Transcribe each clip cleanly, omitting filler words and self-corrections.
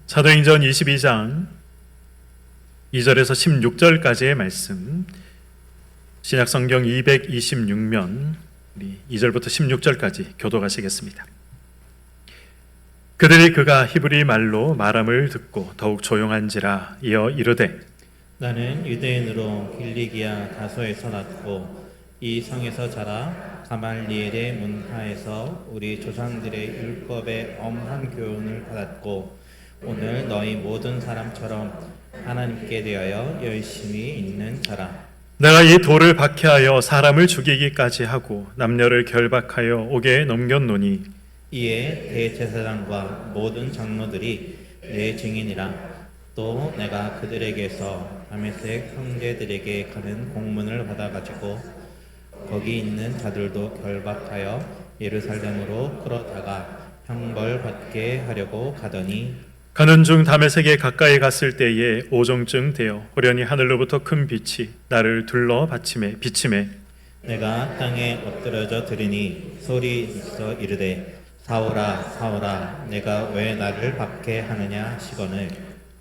사도행전 22장 2절에서 16절까지의 말씀, 신약성경 226면 우리 2절부터 16절까지 교독하시겠습니다. 그들이 그가 히브리 말로 말함을 듣고 더욱 조용한지라 이어 이르되, 나는 유대인으로 길리기아 다소에서 났고 이 성에서 자라 가말리엘의 문하에서 우리 조상들의 율법의 엄한 교훈을 받았고 오늘 너희 모든 사람처럼 하나님께 대하여 열심히 있는 자라. 내가 이 돌을 박해하여 사람을 죽이기까지 하고 남녀를 결박하여 옥에 넘겼노니 이에 대제사장과 모든 장로들이 내 증인이라. 또 내가 그들에게서 다메섹 형제들에게 가는 공문을 받아가지고 거기 있는 자들도 결박하여 예루살렘으로 끌어다가 형벌받게 하려고 가더니 가는 중 다메섹에 가까이 갔을 때에 오종쯤 되어 호련히 하늘로부터 큰 빛이 나를 둘러 비침에 내가 땅에 엎드려져 들으니 소리 있어 이르되 사울아 사울아 내가 왜 나를 박해하느냐 하시거늘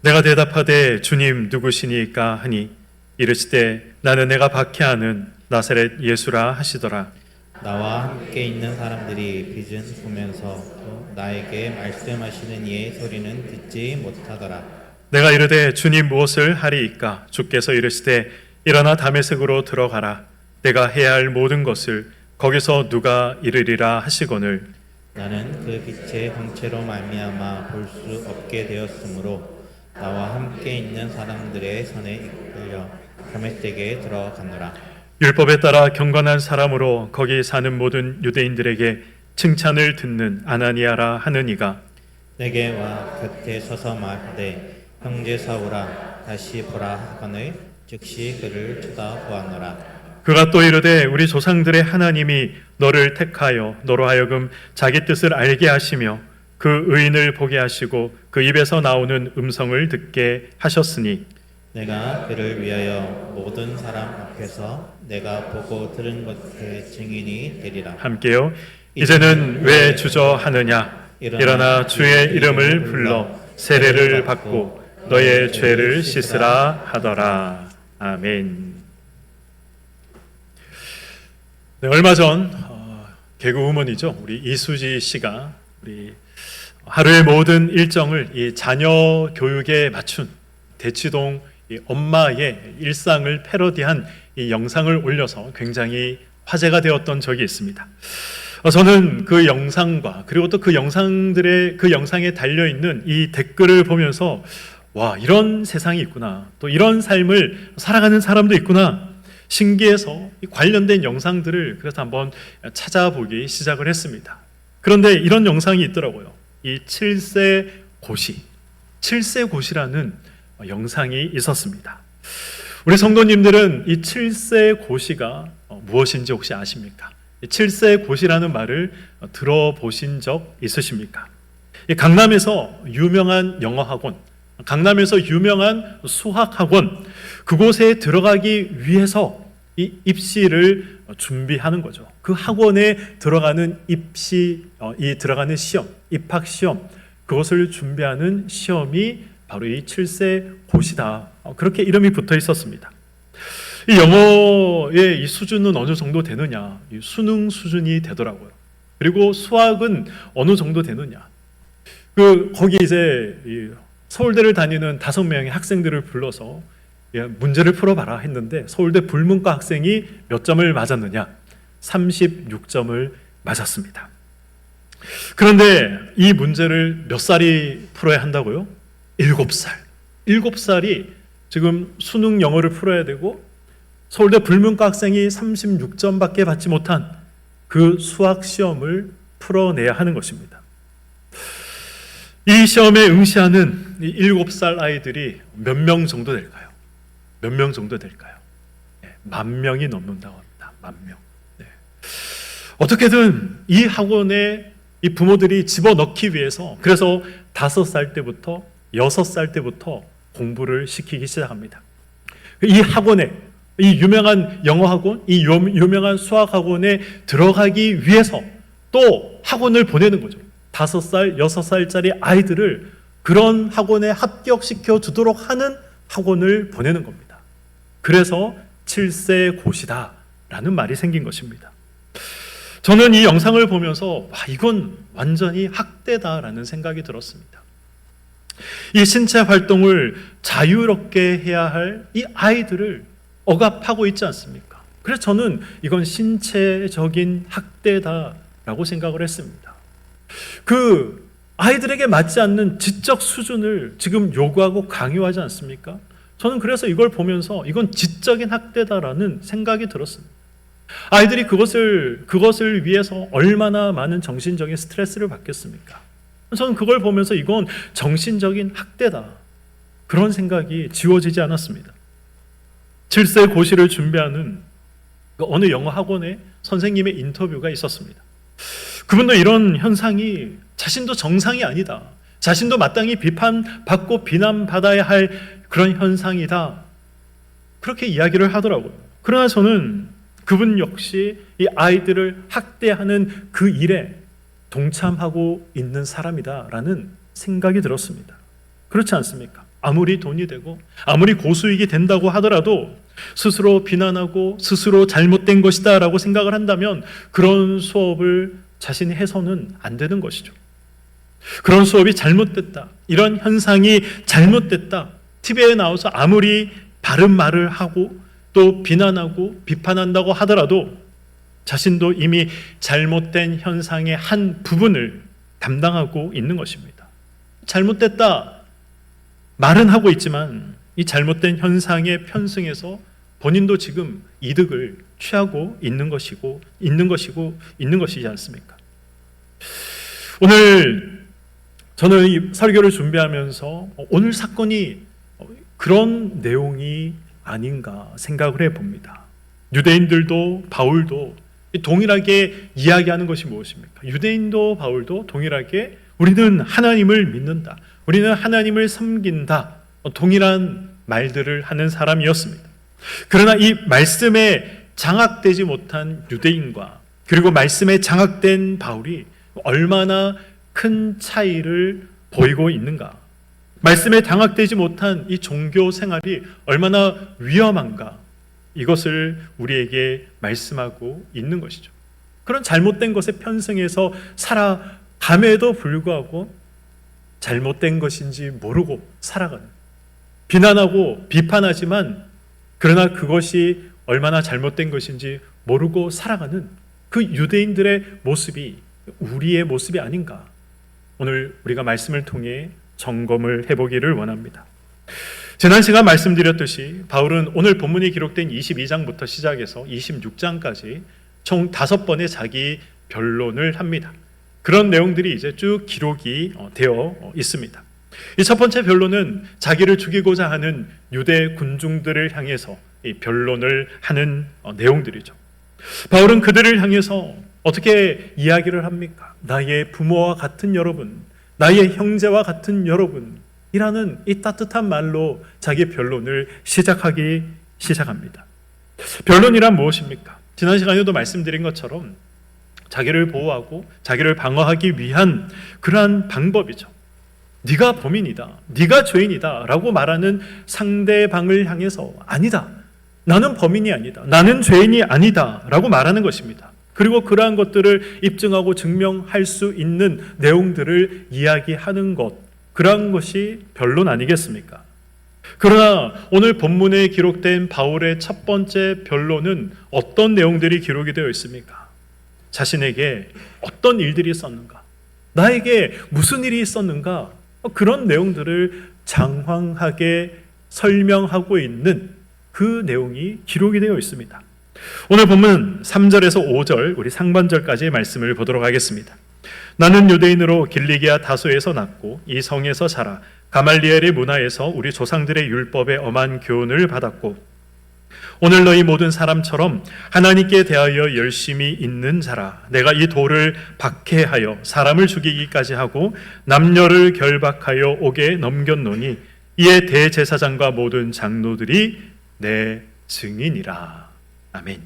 내가 대답하되 주님 누구시니까 하니 이르시되 나는 내가 박해하는 나사렛 예수라 하시더라. 나와 함께 있는 사람들이 빚은 보면서 또 나에게 말씀하시는 이의 소리는 듣지 못하더라. 내가 이르되 주님 무엇을 하리이까? 주께서 이르시되 일어나 다메섹으로 들어가라. 내가 해야 할 모든 것을 거기서 누가 이르리라 하시거늘 나는 그 빛의 형체로 말미암아 볼 수 없게 되었으므로 나와 함께 있는 사람들의 손에 이끌려 다메섹에 들어가노라. 율법에 따라 경건한 사람으로 거기 사는 모든 유대인들에게 칭찬을 듣는 아나니아라 하는 이가 내게 와 곁에 서서 말하되 형제 사울아 다시 보라 하거늘 즉시 그를 쳐다보았노라. 그가 또 이르되 우리 조상들의 하나님이 너를 택하여 너로 하여금 자기 뜻을 알게 하시며 그 의인을 보게 하시고 그 입에서 나오는 음성을 듣게 하셨으니 내가 그를 위하여 모든 사람 앞에서 내가 보고 들은 것의 증인이 되리라. 함께요. 이제는 왜 주저하느냐? 일어나 주의 이름을 불러 세례를 받고 너의 죄를 씻으라 하더라. 아멘. 네, 얼마 전 개그우먼이죠. 우리 이수지 씨가 우리 하루의 모든 일정을 이 자녀 교육에 맞춘 대치동 이 엄마의 일상을 패러디한 이 영상을 올려서 굉장히 화제가 되었던 적이 있습니다. 저는 그 영상과 그리고 또 그 영상에 달려 있는 이 댓글을 보면서 와, 이런 세상이 있구나. 또 이런 삶을 살아가는 사람도 있구나. 신기해서 관련된 영상들을 그래서 한번 찾아보기 시작을 했습니다. 그런데 이런 영상이 있더라고요. 이 7세 고시라는 영상이 있었습니다. 우리 성도님들은 이 7세 고시가 무엇인지 혹시 아십니까? 7세 고시라는 말을 들어보신 적 있으십니까? 강남에서 유명한 영어학원, 강남에서 유명한 수학학원, 그곳에 들어가기 위해서 이 입시를 준비하는 거죠. 그 학원에 들어가는 들어가는 시험, 입학 시험, 그것을 준비하는 시험이 바로 이 7세 고시다. 그렇게 이름이 붙어 있었습니다. 이 영어의 이 수준은 어느 정도 되느냐? 이 수능 수준이 되더라고요. 그리고 수학은 어느 정도 되느냐? 거기 이제 이 서울대를 다니는 5명의 학생들을 불러서 문제를 풀어봐라 했는데 서울대 불문과 학생이 몇 점을 맞았느냐? 36점을 맞았습니다. 그런데 이 문제를 몇 살이 풀어야 한다고요? 7살. 7살이 지금 수능 영어를 풀어야 되고 서울대 불문과 학생이 36점밖에 받지 못한 그 수학 시험을 풀어내야 하는 것입니다. 이 시험에 응시하는 이 7살 아이들이 몇 명 정도 될까요? 몇 명 정도 될까요? 10,000명이 넘는다고 합니다. 10,000명. 네. 어떻게든 이 학원에 이 부모들이 집어넣기 위해서 그래서 5살 때부터 6살 때부터 공부를 시키기 시작합니다. 이 학원에 이 유명한 영어학원, 이 유명한 수학학원에 들어가기 위해서 또 학원을 보내는 거죠. 5살, 6살짜리 아이들을 그런 학원에 합격시켜 주도록 하는 학원을 보내는 겁니다. 그래서 7세 고시다 라는 말이 생긴 것입니다. 저는 이 영상을 보면서 이건 완전히 학대다라는 생각이 들었습니다. 이 신체 활동을 자유롭게 해야 할 이 아이들을 억압하고 있지 않습니까? 그래서 저는 이건 신체적인 학대다라고 생각을 했습니다. 그 아이들에게 맞지 않는 지적 수준을 지금 요구하고 강요하지 않습니까? 저는 그래서 이걸 보면서 이건 지적인 학대다라는 생각이 들었습니다. 아이들이 그것을 위해서 얼마나 많은 정신적인 스트레스를 받겠습니까? 저는 그걸 보면서 이건 정신적인 학대다. 그런 생각이 지워지지 않았습니다. 7세 고시를 준비하는 어느 영어 학원에 선생님의 인터뷰가 있었습니다. 그분도 이런 현상이 자신도 정상이 아니다. 자신도 마땅히 비판받고 비난받아야 할 그런 현상이다. 그렇게 이야기를 하더라고요. 그러나 저는 그분 역시 이 아이들을 학대하는 그 일에 동참하고 있는 사람이다라는 생각이 들었습니다. 그렇지 않습니까? 아무리 돈이 되고 아무리 고수익이 된다고 하더라도 스스로 비난하고 스스로 잘못된 것이다 라고 생각을 한다면 그런 수업을 자신이 해서는 안 되는 것이죠. 그런 수업이 잘못됐다, 이런 현상이 잘못됐다, TV에 나와서 아무리 바른 말을 하고 또 비난하고 비판한다고 하더라도 자신도 이미 잘못된 현상의 한 부분을 담당하고 있는 것입니다. 잘못됐다 말은 하고 있지만 이 잘못된 현상에 편승해서 본인도 지금 이득을 취하고 있는 것이지 않습니까? 오늘 저는 이 설교를 준비하면서 오늘 사건이 그런 내용이 아닌가 생각을 해봅니다. 유대인들도 바울도 동일하게 이야기하는 것이 무엇입니까? 유대인도 바울도 동일하게 우리는 하나님을 믿는다, 우리는 하나님을 섬긴다, 동일한 말들을 하는 사람이었습니다. 그러나 이 말씀에 장악되지 못한 유대인과 그리고 말씀에 장악된 바울이 얼마나 큰 차이를 보이고 있는가, 말씀에 장악되지 못한 이 종교 생활이 얼마나 위험한가, 이것을 우리에게 말씀하고 있는 것이죠. 그런 잘못된 것에 편승해서 살아감에도 불구하고 잘못된 것인지 모르고 살아가는, 비난하고 비판하지만 그러나 그것이 얼마나 잘못된 것인지 모르고 살아가는 그 유대인들의 모습이 우리의 모습이 아닌가, 오늘 우리가 말씀을 통해 점검을 해보기를 원합니다. 지난 시간 말씀드렸듯이 바울은 오늘 본문이 기록된 22장부터 시작해서 26장까지 총 5번의 자기 변론을 합니다. 그런 내용들이 이제 쭉 기록이 되어 있습니다. 이 첫 번째 변론은 자기를 죽이고자 하는 유대 군중들을 향해서 이 변론을 하는 내용들이죠. 바울은 그들을 향해서 어떻게 이야기를 합니까? 나의 부모와 같은 여러분, 나의 형제와 같은 여러분이라는 이 따뜻한 말로 자기 변론을 시작합니다. 변론이란 무엇입니까? 지난 시간에도 말씀드린 것처럼 자기를 보호하고 자기를 방어하기 위한 그러한 방법이죠. 네가 범인이다, 네가 죄인이다 라고 말하는 상대방을 향해서 아니다, 나는 범인이 아니다, 나는 죄인이 아니다 라고 말하는 것입니다. 그리고 그러한 것들을 입증하고 증명할 수 있는 내용들을 이야기하는 것, 그러한 것이 변론 아니겠습니까? 그러나 오늘 본문에 기록된 바울의 첫 번째 변론은 어떤 내용들이 기록이 되어 있습니까? 자신에게 어떤 일들이 있었는가, 나에게 무슨 일이 있었는가, 그런 내용들을 장황하게 설명하고 있는 그 내용이 기록이 되어 있습니다. 오늘 본문 3절에서 5절 우리 상반절까지의 말씀을 보도록 하겠습니다. 나는 유대인으로 길리기아 다소에서 났고 이 성에서 자라 가말리엘의 문화에서 우리 조상들의 율법에 엄한 교훈을 받았고 오늘 너희 모든 사람처럼 하나님께 대하여 열심히 있는 자라. 내가 이 돌을 박해하여 사람을 죽이기까지 하고 남녀를 결박하여 옥에 넘겼노니 이에 대제사장과 모든 장로들이 내 증인이라. 아멘.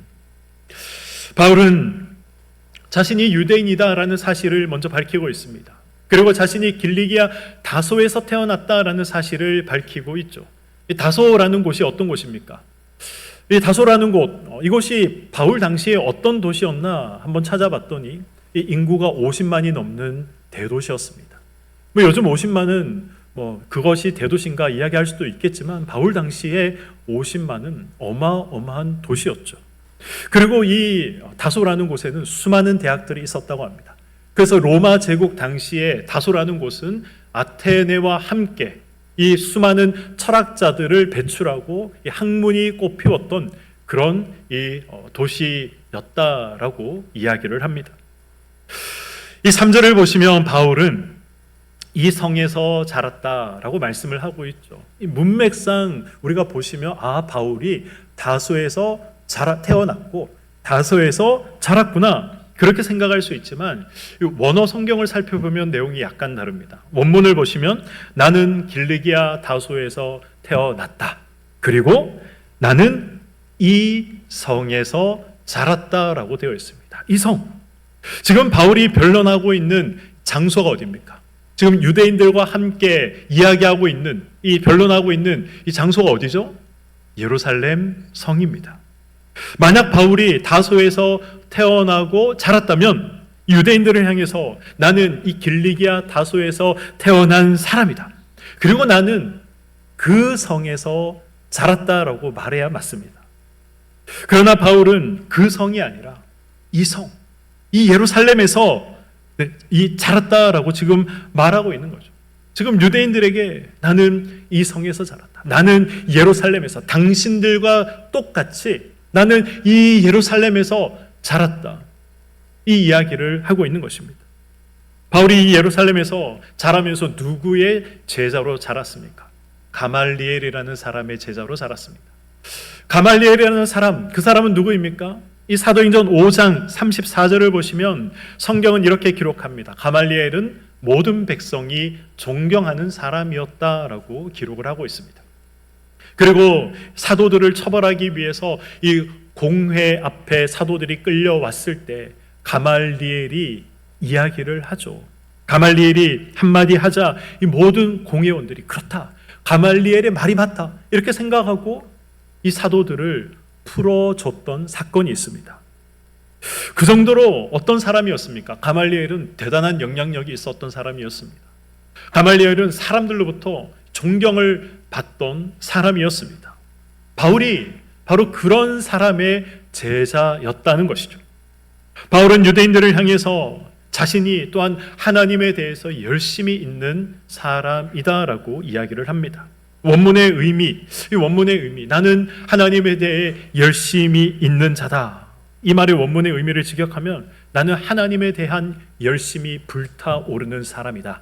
바울은 자신이 유대인이다라는 사실을 먼저 밝히고 있습니다. 그리고 자신이 길리기아 다소에서 태어났다라는 사실을 밝히고 있죠. 이 다소라는 곳이 어떤 곳입니까? 이 다소라는 곳, 이곳이 바울 당시에 어떤 도시였나 한번 찾아봤더니 이 인구가 50만이 넘는 대도시였습니다. 요즘 50만은 그것이 대도시인가 이야기할 수도 있겠지만 바울 당시에 50만은 어마어마한 도시였죠. 그리고 이 다소라는 곳에는 수많은 대학들이 있었다고 합니다. 그래서 로마 제국 당시에 다소라는 곳은 아테네와 함께 이 수많은 철학자들을 배출하고 이 학문이 꽃피웠던 그런 이 도시였다라고 이야기를 합니다. 이 3절을 보시면 바울은 이 성에서 자랐다라고 말씀을 하고 있죠. 이 문맥상 우리가 보시면 바울이 다소에서 태어났고 다소에서 자랐구나 그렇게 생각할 수 있지만 원어 성경을 살펴보면 내용이 약간 다릅니다. 원문을 보시면 나는 길리기아 다소에서 태어났다. 그리고 나는 이 성에서 자랐다라고 되어 있습니다. 이 성. 지금 바울이 변론하고 있는 장소가 어디입니까? 지금 유대인들과 함께 이야기하고 있는 변론하고 있는 이 장소가 어디죠? 예루살렘 성입니다. 만약 바울이 다소에서 태어나고 자랐다면 유대인들을 향해서 나는 이 길리기아 다소에서 태어난 사람이다. 그리고 나는 그 성에서 자랐다라고 말해야 맞습니다. 그러나 바울은 그 성이 아니라 이 성, 이 예루살렘에서 이 자랐다라고 지금 말하고 있는 거죠. 지금 유대인들에게 나는 이 성에서 자랐다. 나는 예루살렘에서 당신들과 똑같이 나는 이 예루살렘에서 자랐다. 이 이야기를 하고 있는 것입니다. 바울이 이 예루살렘에서 자라면서 누구의 제자로 자랐습니까? 가말리엘이라는 사람의 제자로 자랐습니다. 가말리엘이라는 사람, 그 사람은 누구입니까? 이 사도행전 5장 34절을 보시면 성경은 이렇게 기록합니다. 가말리엘은 모든 백성이 존경하는 사람이었다라고 기록을 하고 있습니다. 그리고 사도들을 처벌하기 위해서 이 공회 앞에 사도들이 끌려왔을 때 가말리엘이 이야기를 하죠. 가말리엘이 한마디 하자 이 모든 공회원들이 그렇다. 가말리엘의 말이 맞다. 이렇게 생각하고 이 사도들을 풀어줬던 사건이 있습니다. 그 정도로 어떤 사람이었습니까? 가말리엘은 대단한 영향력이 있었던 사람이었습니다. 가말리엘은 사람들로부터 존경을 받던 사람이었습니다. 바울이 바로 그런 사람의 제자였다는 것이죠. 바울은 유대인들을 향해서 자신이 또한 하나님에 대해서 열심히 있는 사람이다라고 이야기를 합니다. 원문의 의미, 나는 하나님에 대해 열심히 있는 자다. 이 말의 원문의 의미를 직역하면 나는 하나님에 대한 열심히 불타오르는 사람이다.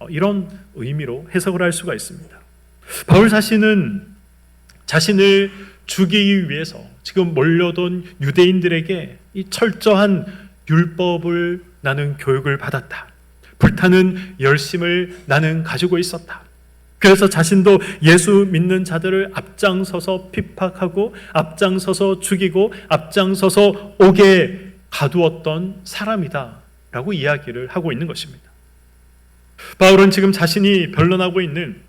이런 의미로 해석을 할 수가 있습니다. 바울 자신은 자신을 죽이기 위해서 지금 몰려든 유대인들에게 이 철저한 율법을 나는 교육을 받았다. 불타는 열심을 나는 가지고 있었다. 그래서 자신도 예수 믿는 자들을 앞장서서 핍박하고 앞장서서 죽이고 앞장서서 옥에 가두었던 사람이다 라고 이야기를 하고 있는 것입니다. 바울은 지금 자신이 변론하고 있는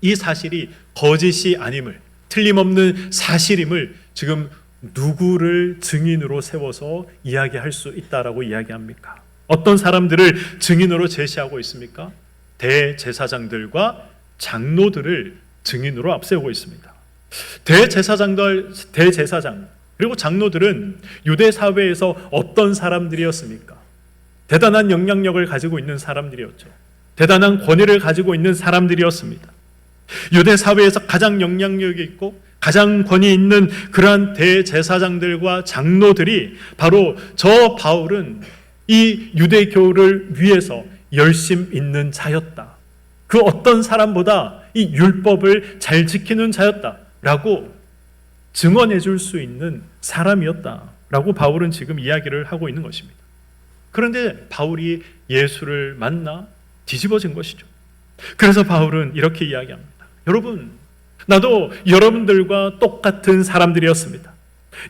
이 사실이 거짓이 아님을, 틀림없는 사실임을 지금 누구를 증인으로 세워서 이야기할 수 있다라고 이야기합니까? 어떤 사람들을 증인으로 제시하고 있습니까? 대제사장들과 장로들을 증인으로 앞세우고 있습니다. 대제사장 그리고 장로들은 유대 사회에서 어떤 사람들이었습니까? 대단한 영향력을 가지고 있는 사람들이었죠. 대단한 권위를 가지고 있는 사람들이었습니다. 유대 사회에서 가장 영향력이 있고 가장 권위 있는 그러한 대제사장들과 장로들이 바로 저 바울은 이 유대교를 위해서 열심 있는 자였다. 그 어떤 사람보다 이 율법을 잘 지키는 자였다라고 증언해 줄 수 있는 사람이었다라고 바울은 지금 이야기를 하고 있는 것입니다. 그런데 바울이 예수를 만나 뒤집어진 것이죠. 그래서 바울은 이렇게 이야기합니다. 여러분, 나도 여러분들과 똑같은 사람들이었습니다.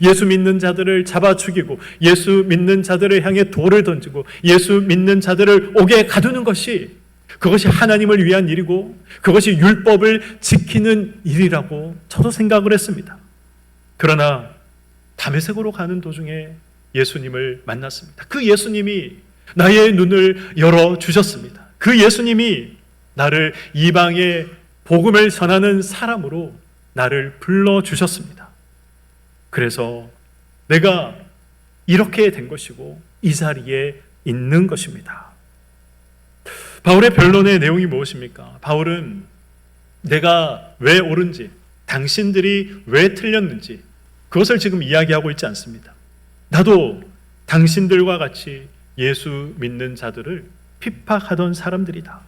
예수 믿는 자들을 잡아 죽이고 예수 믿는 자들을 향해 돌을 던지고 예수 믿는 자들을 옥에 가두는 것이 그것이 하나님을 위한 일이고 그것이 율법을 지키는 일이라고 저도 생각을 했습니다. 그러나 다메섹으로 가는 도중에 예수님을 만났습니다. 그 예수님이 나의 눈을 열어주셨습니다. 그 예수님이 나를 이방의 복음을 전하는 사람으로 나를 불러주셨습니다. 그래서 내가 이렇게 된 것이고 이 자리에 있는 것입니다. 바울의 변론의 내용이 무엇입니까? 바울은 내가 왜 옳은지, 당신들이 왜 틀렸는지 그것을 지금 이야기하고 있지 않습니다. 나도 당신들과 같이 예수 믿는 자들을 핍박하던 사람들이다.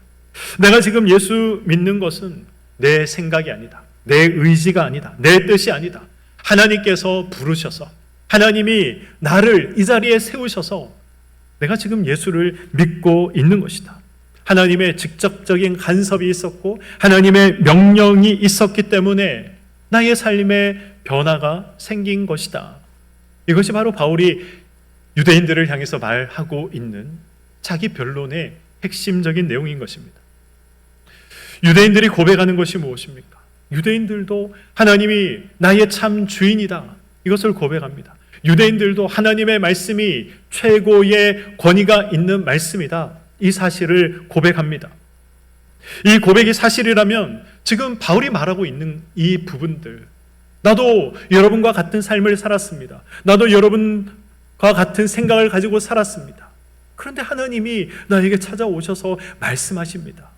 내가 지금 예수 믿는 것은 내 생각이 아니다. 내 의지가 아니다. 내 뜻이 아니다. 하나님께서 부르셔서 하나님이 나를 이 자리에 세우셔서 내가 지금 예수를 믿고 있는 것이다. 하나님의 직접적인 간섭이 있었고 하나님의 명령이 있었기 때문에 나의 삶에 변화가 생긴 것이다. 이것이 바로 바울이 유대인들을 향해서 말하고 있는 자기 변론의 핵심적인 내용인 것입니다. 유대인들이 고백하는 것이 무엇입니까? 유대인들도 하나님이 나의 참 주인이다. 이것을 고백합니다. 유대인들도 하나님의 말씀이 최고의 권위가 있는 말씀이다. 이 사실을 고백합니다. 이 고백이 사실이라면 지금 바울이 말하고 있는 이 부분들, 나도 여러분과 같은 삶을 살았습니다. 나도 여러분과 같은 생각을 가지고 살았습니다. 그런데 하나님이 나에게 찾아오셔서 말씀하십니다.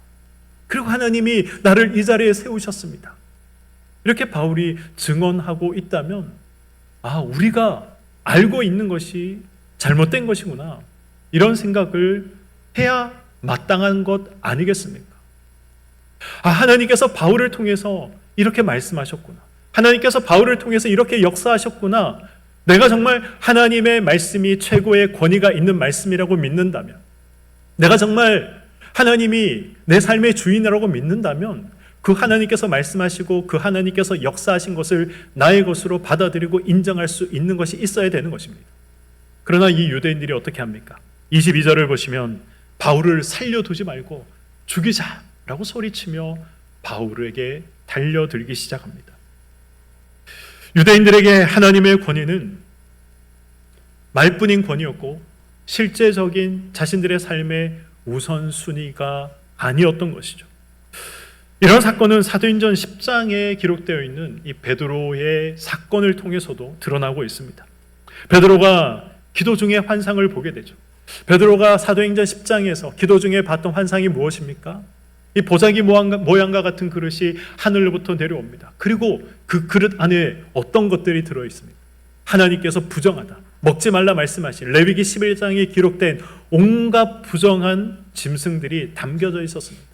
그리고 하나님이 나를 이 자리에 세우셨습니다. 이렇게 바울이 증언하고 있다면 우리가 알고 있는 것이 잘못된 것이구나, 이런 생각을 해야 마땅한 것 아니겠습니까? 하나님께서 바울을 통해서 이렇게 말씀하셨구나, 하나님께서 바울을 통해서 이렇게 역사하셨구나, 내가 정말 하나님의 말씀이 최고의 권위가 있는 말씀이라고 믿는다면, 내가 정말 하나님이 내 삶의 주인이라고 믿는다면 그 하나님께서 말씀하시고 그 하나님께서 역사하신 것을 나의 것으로 받아들이고 인정할 수 있는 것이 있어야 되는 것입니다. 그러나 이 유대인들이 어떻게 합니까? 22절을 보시면 바울을 살려두지 말고 죽이자라고 소리치며 바울에게 달려들기 시작합니다. 유대인들에게 하나님의 권위는 말뿐인 권위였고 실제적인 자신들의 삶의 우선순위가 아니었던 것이죠. 이런 사건은 사도행전 10장에 기록되어 있는 이 베드로의 사건을 통해서도 드러나고 있습니다. 베드로가 기도 중에 환상을 보게 되죠. 베드로가 사도행전 10장에서 기도 중에 봤던 환상이 무엇입니까? 이 보자기 모양과 같은 그릇이 하늘로부터 내려옵니다. 그리고 그 그릇 안에 어떤 것들이 들어있습니까? 하나님께서 부정하다, 먹지 말라 말씀하신 레위기 11장에 기록된 온갖 부정한 짐승들이 담겨져 있었습니다.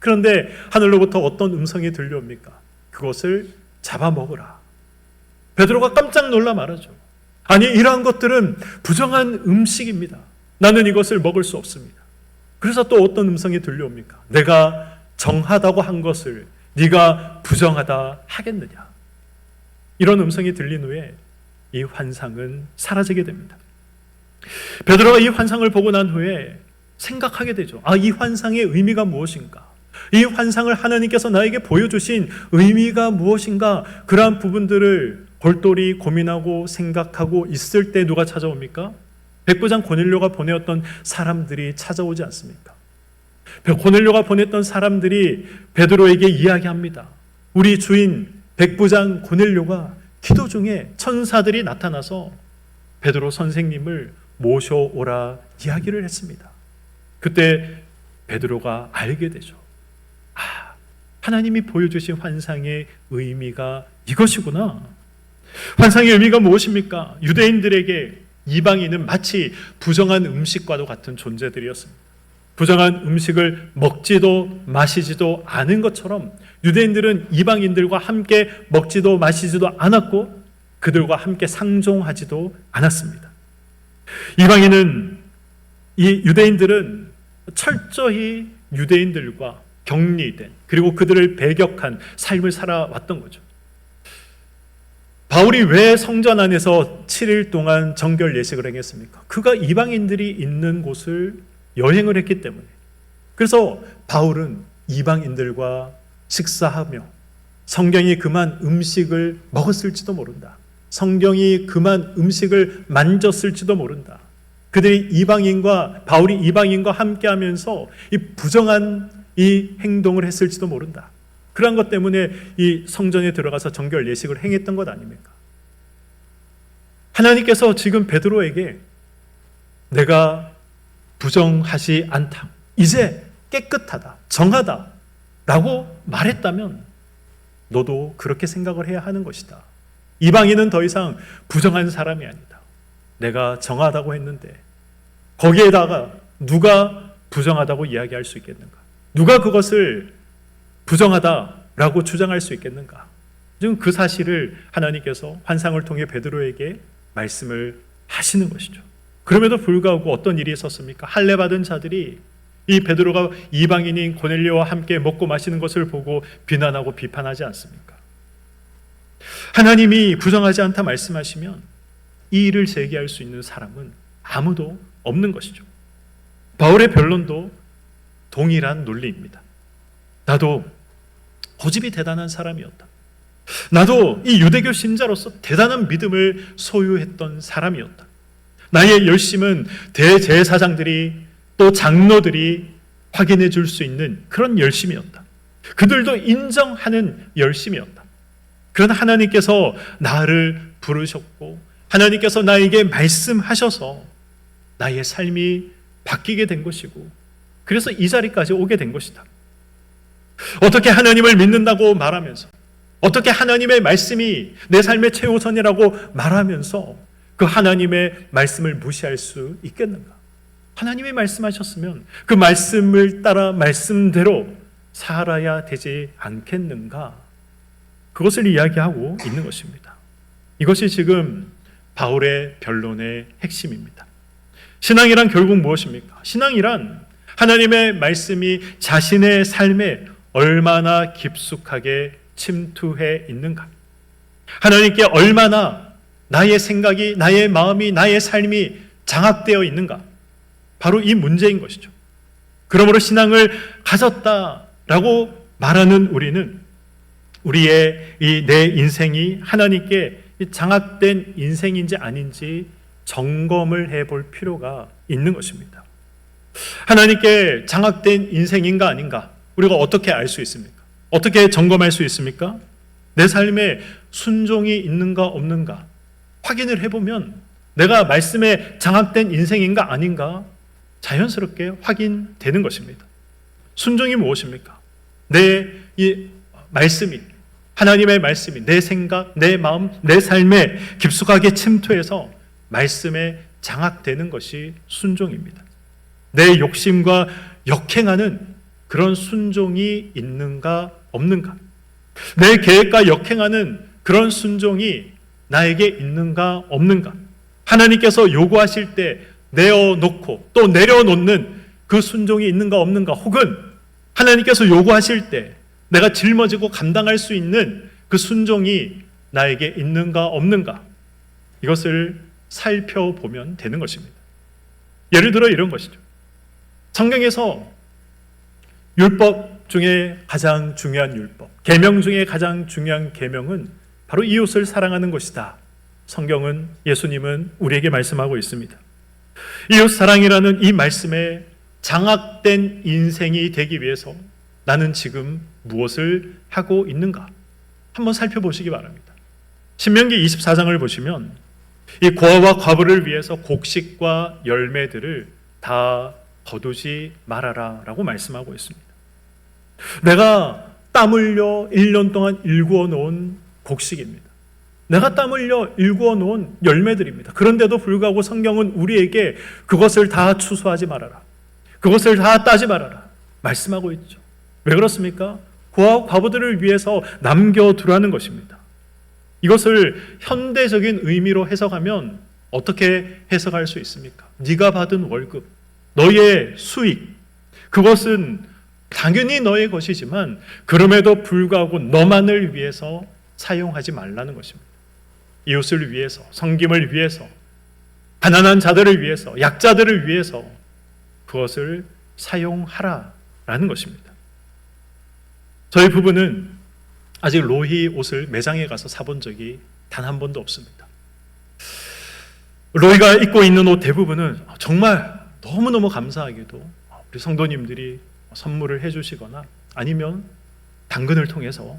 그런데 하늘로부터 어떤 음성이 들려옵니까? 그것을 잡아먹으라. 베드로가 깜짝 놀라 말하죠. 아니, 이러한 것들은 부정한 음식입니다. 나는 이것을 먹을 수 없습니다. 그래서 또 어떤 음성이 들려옵니까? 내가 정하다고 한 것을 네가 부정하다 하겠느냐. 이런 음성이 들린 후에 이 환상은 사라지게 됩니다. 베드로가 이 환상을 보고 난 후에 생각하게 되죠. 이 환상의 의미가 무엇인가? 이 환상을 하나님께서 나에게 보여주신 의미가 무엇인가? 그러한 부분들을 골똘히 고민하고 생각하고 있을 때 누가 찾아옵니까? 백부장 고넬료가 보내었던 사람들이 찾아오지 않습니까? 고넬료가 보냈던 사람들이 베드로에게 이야기합니다. 우리 주인 백부장 고넬료가 기도 중에 천사들이 나타나서 베드로 선생님을 모셔오라 이야기를 했습니다. 그때 베드로가 알게 되죠. 하나님이 보여주신 환상의 의미가 이것이구나. 환상의 의미가 무엇입니까? 유대인들에게 이방인은 마치 부정한 음식과도 같은 존재들이었습니다. 부정한 음식을 먹지도 마시지도 않은 것처럼 유대인들은 이방인들과 함께 먹지도 마시지도 않았고 그들과 함께 상종하지도 않았습니다. 이 유대인들은 철저히 유대인들과 격리된, 그리고 그들을 배격한 삶을 살아왔던 거죠. 바울이 왜 성전 안에서 7일 동안 정결 예식을 행했습니까? 그가 이방인들이 있는 곳을 여행을 했기 때문에. 그래서 바울은 이방인들과 식사하며 성경이 그만 음식을 먹었을지도 모른다. 성경이 그만 음식을 만졌을지도 모른다. 그들이 바울이 이방인과 함께하면서 이 부정한 이 행동을 했을지도 모른다. 그런 것 때문에 이 성전에 들어가서 정결 예식을 행했던 것 아닙니까? 하나님께서 지금 베드로에게 내가 부정하지 않다, 이제 깨끗하다, 정하다 라고 말했다면 너도 그렇게 생각을 해야 하는 것이다. 이방인은 더 이상 부정한 사람이 아니다. 내가 정하다고 했는데 거기에다가 누가 부정하다고 이야기할 수 있겠는가? 누가 그것을 부정하다라고 주장할 수 있겠는가? 지금 그 사실을 하나님께서 환상을 통해 베드로에게 말씀을 하시는 것이죠. 그럼에도 불구하고 어떤 일이 있었습니까? 할례 받은 자들이 이 베드로가 이방인인 고넬료와 함께 먹고 마시는 것을 보고 비난하고 비판하지 않습니까? 하나님이 부정하지 않다 말씀하시면 이 일을 제기할 수 있는 사람은 아무도 없는 것이죠. 바울의 변론도 동일한 논리입니다. 나도 고집이 대단한 사람이었다. 나도 이 유대교 신자로서 대단한 믿음을 소유했던 사람이었다. 나의 열심은 대제사장들이 또 장로들이 확인해 줄 수 있는 그런 열심이었다. 그들도 인정하는 열심이었다. 그러나 하나님께서 나를 부르셨고 하나님께서 나에게 말씀하셔서 나의 삶이 바뀌게 된 것이고 그래서 이 자리까지 오게 된 것이다. 어떻게 하나님을 믿는다고 말하면서 어떻게 하나님의 말씀이 내 삶의 최우선이라고 말하면서 그 하나님의 말씀을 무시할 수 있겠는가? 하나님이 말씀하셨으면 그 말씀을 따라 말씀대로 살아야 되지 않겠는가? 그것을 이야기하고 있는 것입니다. 이것이 지금 바울의 변론의 핵심입니다. 신앙이란 결국 무엇입니까? 신앙이란 하나님의 말씀이 자신의 삶에 얼마나 깊숙하게 침투해 있는가? 하나님께 얼마나 나의 생각이, 나의 마음이, 나의 삶이 장악되어 있는가? 바로 이 문제인 것이죠. 그러므로 신앙을 가졌다라고 말하는 우리는 우리의 이 내 인생이 하나님께 장악된 인생인지 아닌지 점검을 해볼 필요가 있는 것입니다. 하나님께 장악된 인생인가 아닌가 우리가 어떻게 알 수 있습니까? 어떻게 점검할 수 있습니까? 내 삶에 순종이 있는가 없는가 확인을 해보면 내가 말씀에 장악된 인생인가 아닌가 자연스럽게 확인되는 것입니다. 순종이 무엇입니까? 내 이 말씀이 하나님의 말씀이 내 생각, 내 마음, 내 삶에 깊숙하게 침투해서 말씀에 장악되는 것이 순종입니다. 내 욕심과 역행하는 그런 순종이 있는가 없는가? 내 계획과 역행하는 그런 순종이 나에게 있는가 없는가? 하나님께서 요구하실 때 내어놓고 또 내려놓는 그 순종이 있는가 없는가? 혹은 하나님께서 요구하실 때 내가 짊어지고 감당할 수 있는 그 순종이 나에게 있는가 없는가? 이것을 살펴보면 되는 것입니다. 예를 들어 이런 것이죠. 성경에서 율법 중에 가장 중요한 율법, 계명 중에 가장 중요한 계명은 바로 이웃을 사랑하는 것이다. 성경은, 예수님은 우리에게 말씀하고 있습니다. 이웃 사랑이라는 이 말씀에 장악된 인생이 되기 위해서 나는 지금 무엇을 하고 있는가? 한번 살펴보시기 바랍니다. 신명기 24장을 보시면 이 고아와 과부를 위해서 곡식과 열매들을 다 거두지 말아라 라고 말씀하고 있습니다. 내가 땀 흘려 1년 동안 일구어 놓은 곡식입니다. 내가 땀 흘려 일구어 놓은 열매들입니다. 그런데도 불구하고 성경은 우리에게 그것을 다 추수하지 말아라, 그것을 다 따지 말아라 말씀하고 있죠. 왜 그렇습니까? 고아와 과부들을 위해서 남겨두라는 것입니다. 이것을 현대적인 의미로 해석하면 어떻게 해석할 수 있습니까? 네가 받은 월급, 너의 수익, 그것은 당연히 너의 것이지만 그럼에도 불구하고 너만을 위해서 사용하지 말라는 것입니다. 이웃을 위해서, 섬김을 위해서, 가난한 자들을 위해서, 약자들을 위해서 그것을 사용하라라는 것입니다. 저희 부부는 아직 로희 옷을 매장에 가서 사본 적이 단 한 번도 없습니다. 로이가 입고 있는 옷 대부분은 정말 너무너무 감사하게도 우리 성도님들이 선물을 해주시거나 아니면 당근을 통해서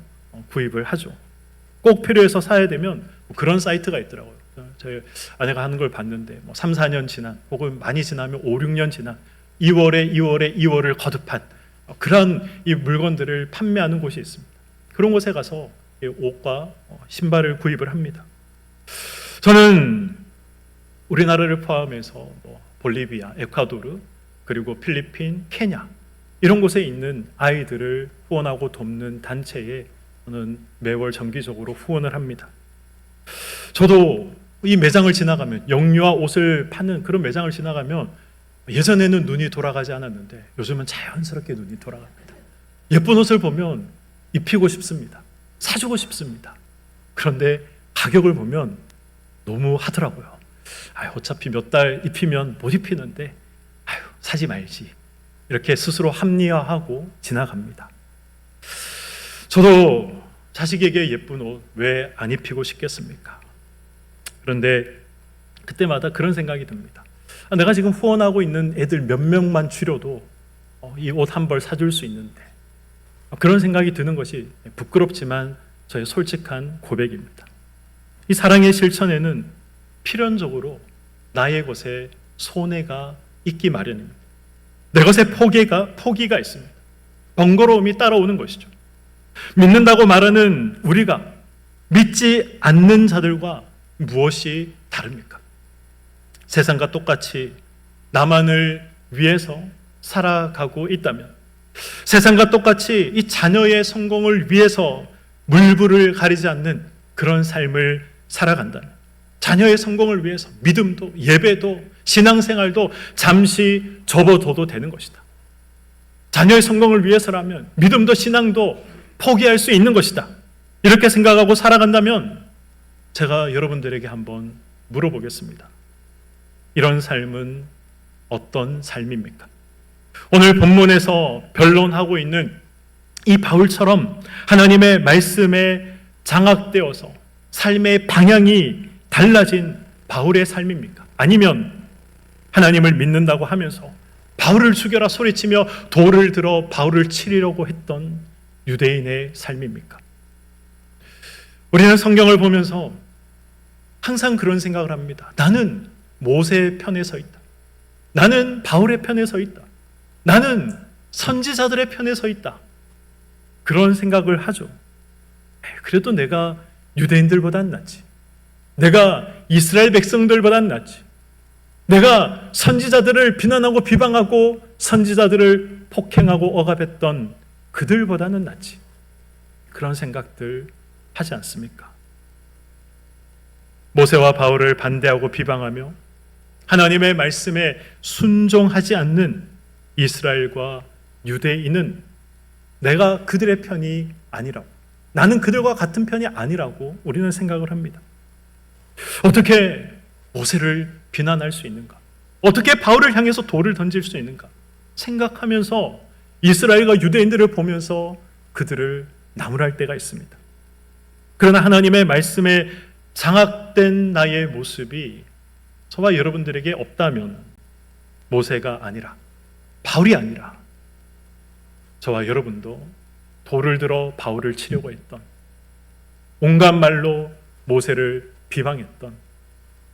구입을 하죠. 꼭 필요해서 사야 되면 그런 사이트가 있더라고요. 저희 아내가 하는 걸 봤는데 3, 4년 지난 혹은 많이 지나면 5, 6년 지난 2월을 거듭한 그런 이 물건들을 판매하는 곳이 있습니다. 그런 곳에 가서 옷과 신발을 구입을 합니다. 저는 우리나라를 포함해서 볼리비아, 에콰도르, 그리고 필리핀, 케냐 이런 곳에 있는 아이들을 후원하고 돕는 단체에 저는 매월 정기적으로 후원을 합니다. 저도 이 매장을 지나가면, 영유아 옷을 파는 그런 매장을 지나가면 예전에는 눈이 돌아가지 않았는데 요즘은 자연스럽게 눈이 돌아갑니다. 예쁜 옷을 보면 입히고 싶습니다. 사주고 싶습니다. 그런데 가격을 보면 너무 하더라고요. 어차피 몇 달 입히면 못 입히는데 사지 말지. 이렇게 스스로 합리화하고 지나갑니다. 저도 자식에게 예쁜 옷 왜 안 입히고 싶겠습니까? 그런데 그때마다 그런 생각이 듭니다. 내가 지금 후원하고 있는 애들 몇 명만 줄여도 이 옷 한 벌 사줄 수 있는데, 그런 생각이 드는 것이 부끄럽지만 저의 솔직한 고백입니다. 이 사랑의 실천에는 필연적으로 나의 것에 손해가 있기 마련입니다. 내 것에 포기가 있습니다. 번거로움이 따라오는 것이죠. 믿는다고 말하는 우리가 믿지 않는 자들과 무엇이 다릅니까? 세상과 똑같이 나만을 위해서 살아가고 있다면, 세상과 똑같이 이 자녀의 성공을 위해서 물불을 가리지 않는 그런 삶을 살아간다면, 자녀의 성공을 위해서 믿음도 예배도 신앙생활도 잠시 접어둬도 되는 것이다. 자녀의 성공을 위해서라면 믿음도 신앙도 포기할 수 있는 것이다. 이렇게 생각하고 살아간다면 제가 여러분들에게 한번 물어보겠습니다. 이런 삶은 어떤 삶입니까? 오늘 본문에서 변론하고 있는 이 바울처럼 하나님의 말씀에 장악되어서 삶의 방향이 달라진 바울의 삶입니까? 아니면 하나님을 믿는다고 하면서 바울을 죽여라 소리치며 돌을 들어 바울을 치려고 했던 유대인의 삶입니까? 우리는 성경을 보면서 항상 그런 생각을 합니다. 나는 모세의 편에 서 있다. 나는 바울의 편에 서 있다. 나는 선지자들의 편에 서 있다. 그런 생각을 하죠. 그래도 내가 유대인들보단 낫지. 내가 이스라엘 백성들보단 낫지. 내가 선지자들을 비난하고 비방하고 선지자들을 폭행하고 억압했던 그들보다는 낫지. 그런 생각들 하지 않습니까? 모세와 바울을 반대하고 비방하며 하나님의 말씀에 순종하지 않는 이스라엘과 유대인은 내가 그들의 편이 아니라고, 나는 그들과 같은 편이 아니라고 우리는 생각을 합니다. 어떻게 모세를 비난할 수 있는가? 어떻게 바울을 향해서 돌을 던질 수 있는가? 생각하면서 이스라엘과 유대인들을 보면서 그들을 나무랄 때가 있습니다. 그러나 하나님의 말씀에 장악된 나의 모습이 저와 여러분들에게 없다면 모세가 아니라, 바울이 아니라 저와 여러분도 돌을 들어 바울을 치려고 했던, 온갖 말로 모세를 비방했던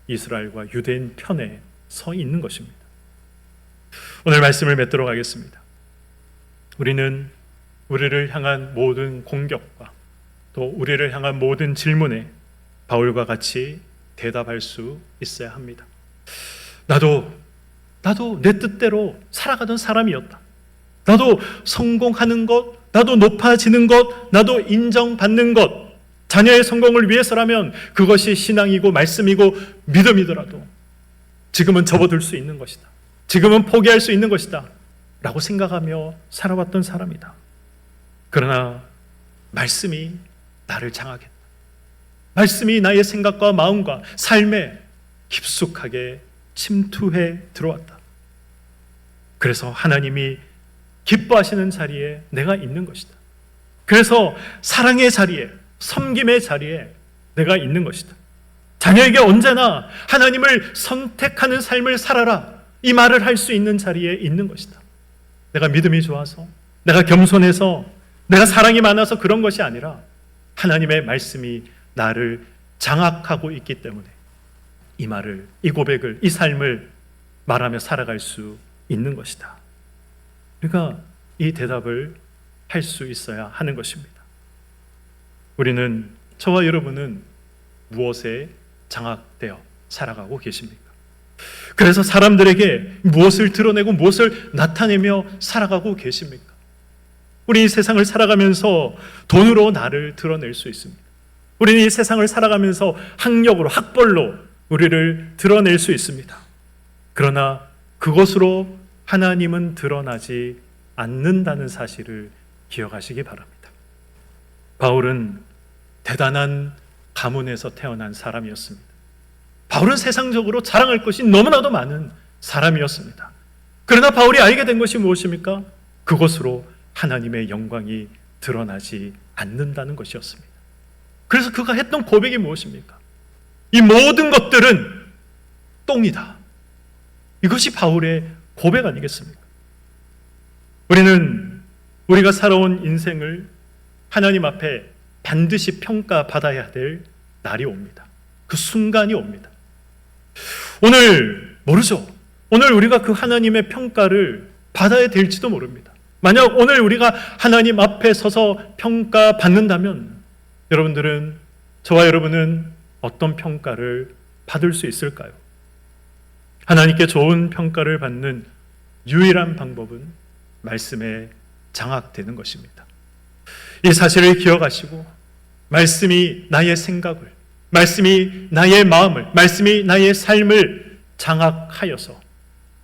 이스라엘과 유대인 편에 서 있는 것입니다. 오늘 말씀을 맺도록 하겠습니다. 우리는 우리를 향한 모든 공격과 또 우리를 향한 모든 질문에 바울과 같이 대답할 수 있어야 합니다. 나도 내 뜻대로 살아가던 사람이었다. 나도 성공하는 것, 나도 높아지는 것, 나도 인정받는 것, 자녀의 성공을 위해서라면 그것이 신앙이고 말씀이고 믿음이더라도 지금은 접어들 수 있는 것이다. 지금은 포기할 수 있는 것이다. 라고 생각하며 살아왔던 사람이다. 그러나 말씀이 나를 장악했다. 말씀이 나의 생각과 마음과 삶에 깊숙하게 침투해 들어왔다. 그래서 하나님이 기뻐하시는 자리에 내가 있는 것이다. 그래서 사랑의 자리에, 섬김의 자리에 내가 있는 것이다. 자녀에게 언제나 하나님을 선택하는 삶을 살아라, 이 말을 할 수 있는 자리에 있는 것이다. 내가 믿음이 좋아서, 내가 겸손해서, 내가 사랑이 많아서 그런 것이 아니라 하나님의 말씀이 나를 장악하고 있기 때문에 이 말을, 이 고백을, 이 삶을 말하며 살아갈 수 있는 것이다. 그러니까 이 대답을 할 수 있어야 하는 것입니다. 우리는, 저와 여러분은 무엇에 장악되어 살아가고 계십니까? 그래서 사람들에게 무엇을 드러내고 무엇을 나타내며 살아가고 계십니까? 우리 이 세상을 살아가면서 돈으로 나를 드러낼 수 있습니다. 우리는 이 세상을 살아가면서 학력으로, 학벌로 우리를 드러낼 수 있습니다. 그러나 그것으로 하나님은 드러나지 않는다는 사실을 기억하시기 바랍니다. 바울은 대단한 가문에서 태어난 사람이었습니다. 바울은 세상적으로 자랑할 것이 너무나도 많은 사람이었습니다. 그러나 바울이 알게 된 것이 무엇입니까? 그것으로 하나님의 영광이 드러나지 않는다는 것이었습니다. 그래서 그가 했던 고백이 무엇입니까? 이 모든 것들은 똥이다. 이것이 바울의 고백 아니겠습니까? 우리가 살아온 인생을 하나님 앞에 반드시 평가받아야 될 날이 옵니다. 그 순간이 옵니다. 오늘 모르죠. 오늘 우리가 그 하나님의 평가를 받아야 될지도 모릅니다. 만약 오늘 우리가 하나님 앞에 서서 평가받는다면 여러분들은, 저와 여러분은 어떤 평가를 받을 수 있을까요? 하나님께 좋은 평가를 받는 유일한 방법은 말씀에 장악되는 것입니다. 이 사실을 기억하시고 말씀이 나의 생각을, 말씀이 나의 마음을, 말씀이 나의 삶을 장악하여서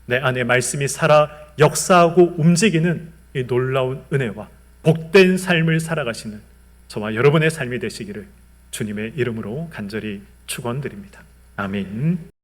내 안에 말씀이 살아 역사하고 움직이는 이 놀라운 은혜와 복된 삶을 살아가시는 저와 여러분의 삶이 되시기를 주님의 이름으로 간절히 축원드립니다. 아멘.